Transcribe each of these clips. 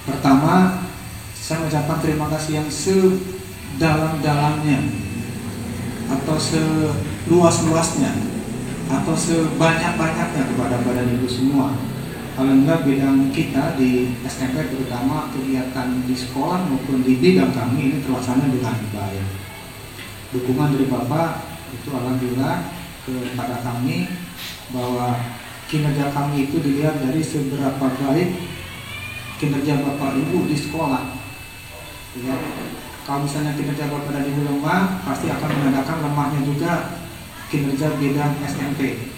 Pertama, saya mengucapkan terima kasih yang sedalam-dalamnya, atau seluas-luasnya, atau sebanyak-banyaknya kepada Bapak Ibu semua. Alhamdulillah bidang kita di SMP, terutama kegiatan di sekolah maupun di bidang kami ini terlaksana dengan baik. Dukungan dari Bapak itu alhamdulillah kepada kami bahwa kinerja kami itu dilihat dari seberapa baik kinerja Bapak Ibu di sekolah. Ya, kalau misalnya kinerja Bapak dan Ibu lemah, pasti akan menandakan lemahnya juga kinerja bidang SMP.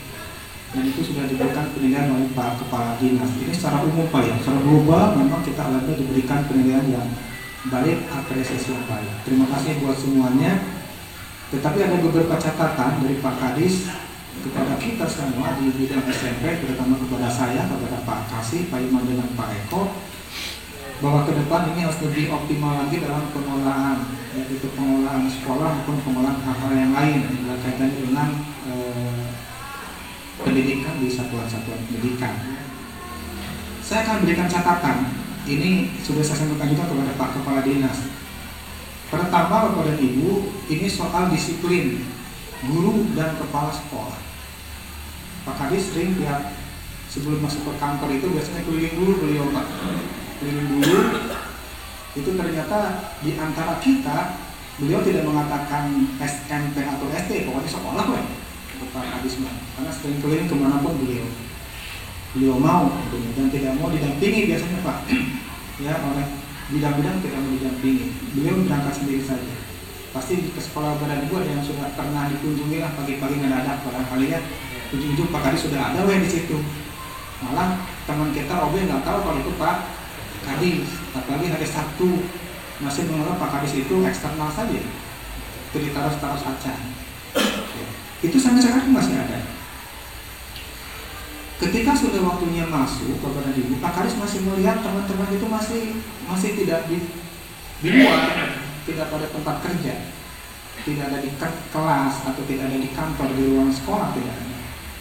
Dan itu sudah diberikan penilaian oleh Pak Kepala Dinas. Ini secara umum Pak ya, secara global memang kita alhamdulillah diberikan penilaian yang baik, apresiasi yang baik. Terima kasih buat semuanya. Tetapi ada beberapa catatan dari Pak Kadis kepada kita semua di bidang SMP, terutama kepada saya, kepada Pak Kasih, Pak Iman dengan Pak Eko, bahwa ke depan ini harus lebih optimal lagi dalam pengolahan, yaitu pengolahan sekolah maupun pengolahan hal-hal yang lain yang berkaitan dengan pendidikan di satuan-satuan pendidikan. Saya akan berikan catatan. Ini sudah saya sampaikan juga kepada Pak Kepala Dinas. Pertama, Bapak dan Ibu, ini soal disiplin guru dan kepala sekolah. Pak Kadis sering tiap sebelum masuk ke kantor itu biasanya keliling dulu beliau Pak. Keliling dulu. Itu ternyata di antara kita beliau tidak mengatakan SMP atau SD, pokoknya sekolah Pak. Pak Kadis karena sering keliling kemanapun beliau mau dan tidak mau didampingi biasanya Pak. Ya, oleh bidang-bidang tidak mau didampingi. Beliau berangkat sendiri saja. Pasti ke sekolah Bapak Ibu ada yang sudah pernah dikunjungi lah pagi-pagi mendadak barangkali ya. Ujung-ujung Pak Kadis sudah ada di situ. Malah teman kita OB nggak tahu kalau itu Pak Kadis. Apalagi hari Sabtu masih menganggap Pak Kadis itu eksternal saja. Itu ditaruh-taruh saja. Itu sampai sekarang masih ada. Ketika sudah waktunya masuk Bapak dan Ibu, Pak Kadis masih melihat teman-teman itu masih tidak di luar, tidak pada tempat kerja, tidak ada di kelas atau tidak ada di kantor, di ruang sekolah tidak ada.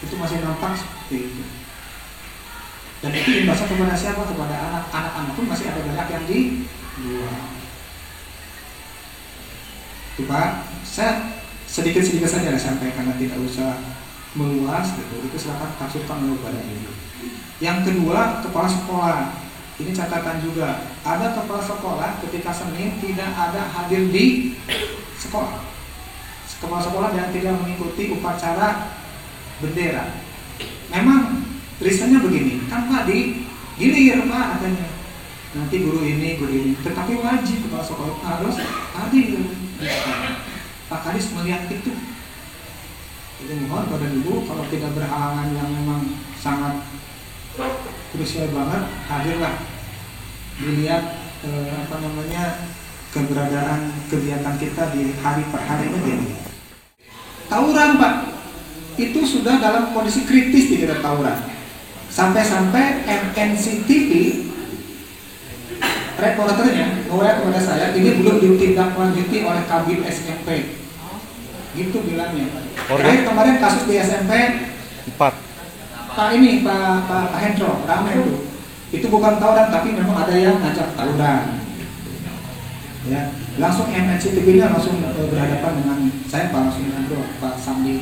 Itu masih nampak seperti itu. Dan itu imbasnya kepada siapa? Kepada anak-anak pun masih ada banyak yang di luar. Itu Pak, saya sedikit-sedikit saja sampaikan, karena tidak usah meluas gitu. Itu silakan tafsirkan dulu pada Ibu. Yang kedua, kepala sekolah. Ini catatan juga. Ada kepala sekolah ketika Senin tidak ada hadir di sekolah. Kepala sekolah yang tidak mengikuti upacara bendera. Memang lisannya begini, kan Pak digilir Pak katanya. Nanti guru ini. Tetapi wajib kepala sekolah harus hadir. Pak Kadis melihat itu. Jadi mohon pada Ibu kalau tidak berhalangan yang memang sangat krusial banget, hadirlah dilihat keberadaan kegiatan kita di hari per hari ini. Tawuran Pak, itu sudah dalam kondisi kritis di kita tawuran. Sampai-sampai MNC TV reporternya ngomong kepada saya, ini belum ditindaklanjuti oleh Kabin SMP. Gitu bilangnya. Terakhir kemarin kasus di SMP 4. Pak Hendro, ramai itu. Itu bukan tawuran tapi memang ada yang ngajak tawuran. Ya, langsung MNCTV-nya langsung berhadapan dengan saya Pak Hendro, Pak Sandi.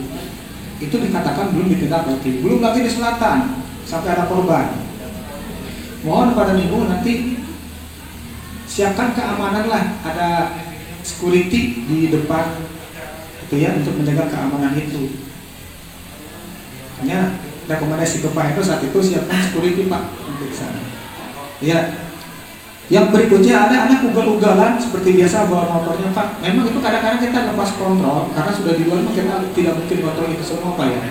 Itu dikatakan belum ditindaklanjuti. Belum lagi di selatan sampai ada korban. Mohon pada Ibu nanti siapkan keamanan lah, ada security di depan itu ya untuk menjaga keamanan itu. Hanya rekomendasi ke Pak itu saat itu siapkan security Pak untuk sana. Ya, yang berikutnya ada anak ugal-ugalan seperti biasa bawa motornya Pak. Memang itu kadang-kadang kita lepas kontrol karena sudah di luar kita tidak mungkin kontrol itu semua Pak ya.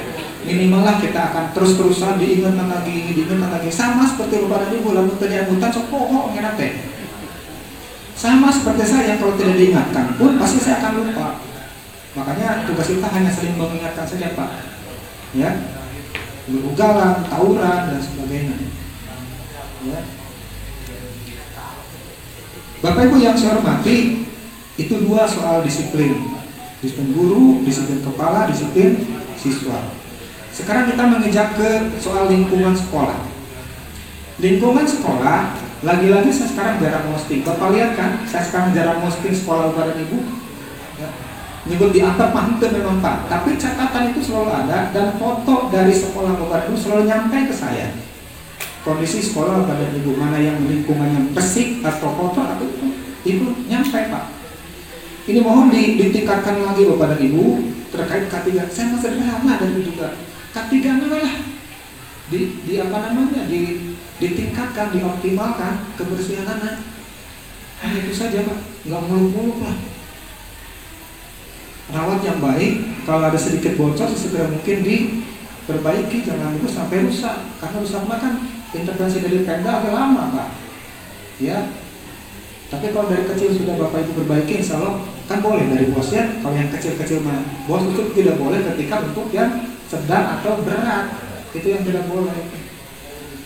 Minimal lah kita akan terus-terusan diingatkan lagi. Sama seperti Bapak dan Ibu lalu penyebutan sopoh ngenak teh. Sama seperti saya kalau tidak diingatkan pun pasti saya akan lupa. Makanya tugas kita hanya saling mengingatkan saja Pak. Ya, ugalan, tawuran dan sebagainya. Ya. Bapak Ibu yang saya hormati, itu dua soal disiplin. Disiplin guru, disiplin kepala, disiplin siswa. Sekarang kita mengejar ke soal lingkungan sekolah. Lingkungan sekolah Lagi-lagi saya sekarang jarang posting. Bapak lihat kan, saya sekarang jarang posting sekolah bapak dan ibu. Ya. Nyebut di atap mah itu memang Pak. Tapi catatan itu selalu ada dan foto dari sekolah bapak dan ibu selalu nyampe ke saya. Kondisi sekolah bapak dan ibu mana yang lingkungannya bersih atau kotor atau itu nyampe Pak. Ini mohon ditingkatkan lagi bapak dan ibu terkait K3. Saya masih sederhana dan juga K3 lah di apa namanya ditingkatkan, dioptimalkan kebersihan anak. Hanya itu saja Pak, nggak muluk-muluk lah. Rawat yang baik, kalau ada sedikit bocor sesegera mungkin diperbaiki, jangan itu sampai rusak. Karena rusak mah kan intervensi dari Pemda agak lama Pak. Ya. Tapi kalau dari kecil sudah Bapak Ibu perbaiki, insya Allah kan boleh dari bosnya. Kalau yang kecil-kecil mah bos itu tidak boleh ketika untuk yang sedang atau berat, itu yang tidak boleh.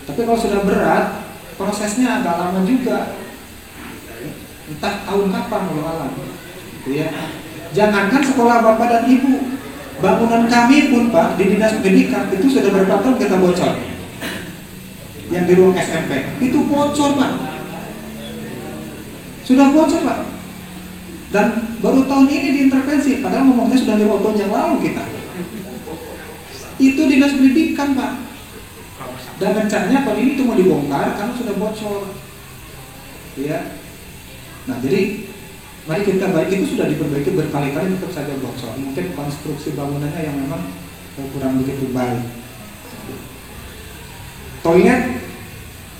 Tapi kalau sudah berat, prosesnya agak lama juga. Entah tahun kapan Allah alam. Ya. Jangankan sekolah Bapak dan Ibu, bangunan kami pun Pak di Dinas Pendidikan itu sudah berapa tahun kita bocor. Yang di ruang SMP itu bocor Pak. Sudah bocor Pak. Dan baru tahun ini diintervensi, padahal ngomongnya sudah 5 tahun yang lalu kita. Itu Dinas Pendidikan Pak. Dan rencananya tahun ini itu mau dibongkar karena sudah bocor. Ya. Nah, jadi mari kita baik, itu sudah diperbaiki berkali-kali tetap saja bocor. Mungkin konstruksi bangunannya yang memang kurang begitu baik. Toilet,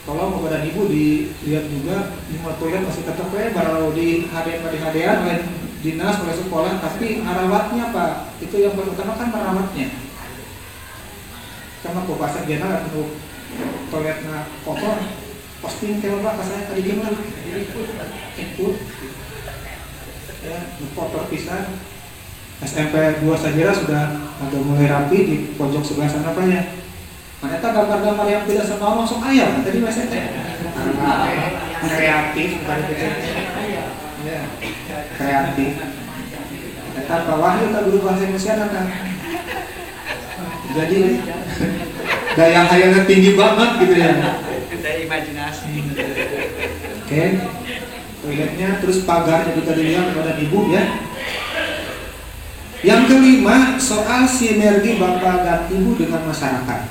tolong Bapak dan Ibu dilihat juga, lima toilet masih tetap baru di hadiah oleh dinas, oleh sekolah, tapi merawatnya Pak, itu yang paling utama kan merawatnya. Karena Bapak Sarjana untuk toiletnya kotor, posting ke Bapak, saya tadi gimana? Ikut. Ya, kotor pisan. SMP 2 Sajira sudah agak mulai rapi di pojok sebelah sana Pak ya. Ternyata gambar-gambar yang tidak senonoh langsung ayam tadi Mas Ete. Kreatif bukan itu. Ya, kreatif. Ternyata Pak Wahyu tak guru bahasa Indonesia kan. Jadi daya hayalnya tinggi banget gitu ya. Daya imajinasi. Oke. Toiletnya, terus pagarnya juga dilihat kepada ibu ya. Yang kelima, soal sinergi Bapak dan Ibu dengan masyarakat.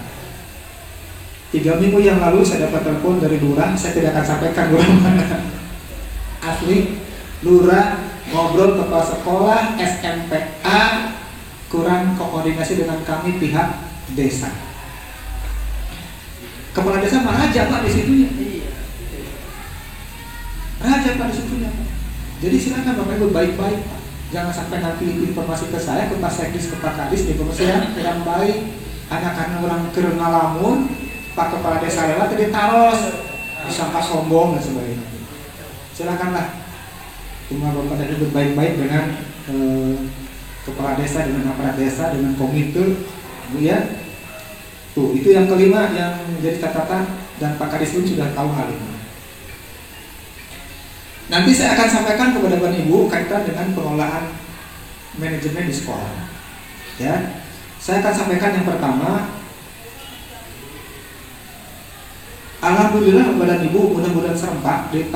3 minggu yang lalu saya dapat telepon dari lurah, saya tidak akan sampaikan lurah mana. Asli, lurah ngobrol kepala sekolah SMPA kurang koordinasi dengan kami pihak desa. Kepala desa mah raja Pak di situnya. Raja Pak di situnya. Jadi silakan Bapak Ibu baik-baik Pak. Jangan sampai nanti informasi ke saya, ke Pak Sekdis, ke Pak Kadis, informasi yang kurang baik. Hanya karena orang keur ngalamun, Pak Kepala Desa lewat jadi taros, disangka sombong dan sebagainya. Silakanlah. Cuma Bapak dan Ibu baik-baik dengan Kepala Desa, dengan aparat desa, dengan komite, Bu ya. Tuh, itu yang kelima yang menjadi catatan dan Pak Kadis pun sudah tahu hal ini. Nanti saya akan sampaikan kepada Bapak Ibu kaitan dengan pengelolaan manajemen di sekolah. Ya, saya akan sampaikan yang pertama. Alhamdulillah Bapak Ibu, mudah-mudahan serempak di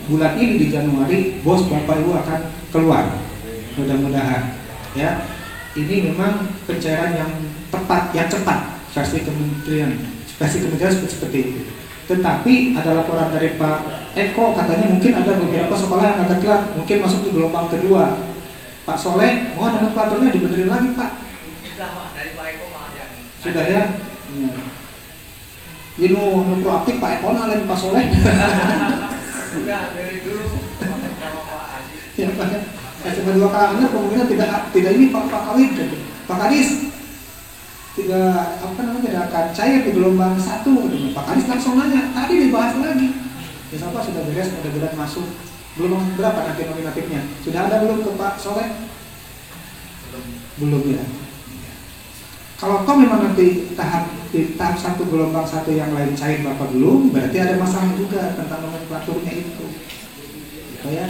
bulan ini di Januari, bos Bapak Ibu akan keluar. Mudah-mudahan. Ya, ini memang pencairan yang tepat, yang cepat versi kementerian seperti itu. Tetapi ada laporan dari Pak Eko, katanya mungkin ada beberapa sekolah yang agak telat, mungkin masuk ke gelombang kedua. Pak Soleh, mohon nomenklaturnya dibenerin lagi Pak. Sudah Pak, dari Pak Eko Pak ya. Sudah ya. Ini proaktif Pak Eko lain Pak Soleh. Sudah dari dulu sama Pak Aziz. Ya Pak. SMA 2 Karanganyar kemungkinan tidak ini Pak Kawin, Pak Kadis. Tidak akan cair di gelombang 1. Pak Kadis langsung nanya, tadi dibahas lagi. Ya apa sudah beres, mudah-mudahan masuk. Belum berapa nanti nominatifnya? Sudah ada belum ke Pak Soleh? Belum ya. Kalau toh memang nanti di tahap 1 gelombang 1 yang lain cair Bapak belum, berarti ada masalah juga tentang nomenklaturnya itu. Gitu ya.